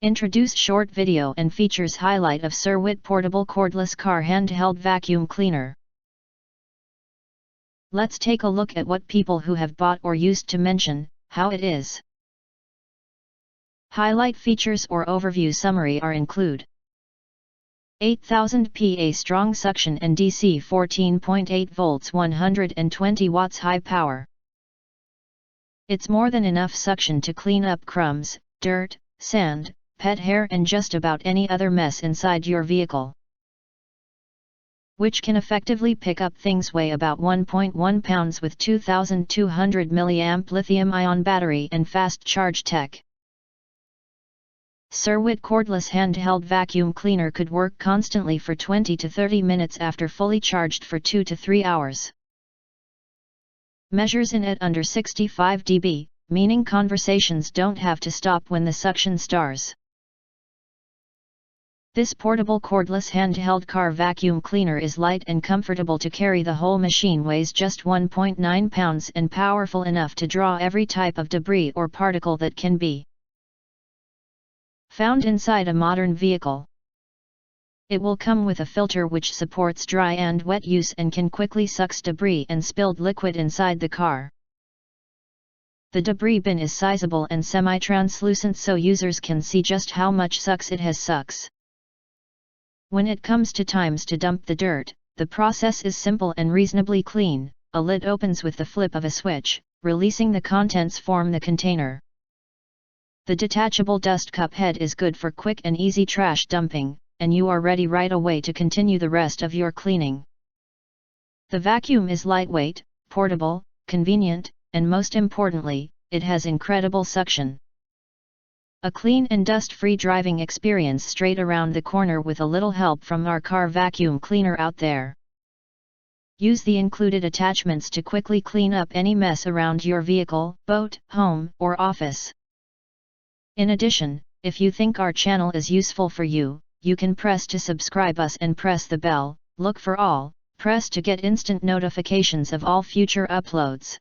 Introduce short video and features highlight of Surwit portable cordless car handheld vacuum cleaner. Let's take a look at what people who have bought or used to mention how it is. Highlight features or overview summary are include 8000 PA strong suction and DC 14.8 volts 120 watts high power. It's more than enough suction to clean up crumbs, dirt, sand, pet hair and just about any other mess inside your vehicle. Which can effectively pick up things weigh about 1.1 pounds with 2200 mAh lithium-ion battery and fast charge tech. Surwit cordless handheld vacuum cleaner could work constantly for 20 to 30 minutes after fully charged for 2 to 3 hours. Measures in at under 65 dB, meaning conversations don't have to stop when the suction starts. This portable cordless handheld car vacuum cleaner is light and comfortable to carry. The whole machine weighs just 1.9 pounds and powerful enough to draw every type of debris or particle that can be found inside a modern vehicle. It will come with a filter which supports dry and wet use and can quickly suck debris and spilled liquid inside the car. The debris bin is sizable and semi-translucent so users can see just how much sucks it has sucks. When it comes to times to dump the dirt, the process is simple and reasonably clean. A lid opens with the flip of a switch, releasing the contents form the container. The detachable dust cup head is good for quick and easy trash dumping, and you are ready right away to continue the rest of your cleaning. The vacuum is lightweight, portable, convenient, and most importantly, it has incredible suction. A clean and dust-free driving experience straight around the corner with a little help from our car vacuum cleaner out there. Use the included attachments to quickly clean up any mess around your vehicle, boat, home, or office. In addition, if you think our channel is useful for you, you can press to subscribe us and press the bell, look for all, press to get instant notifications of all future uploads.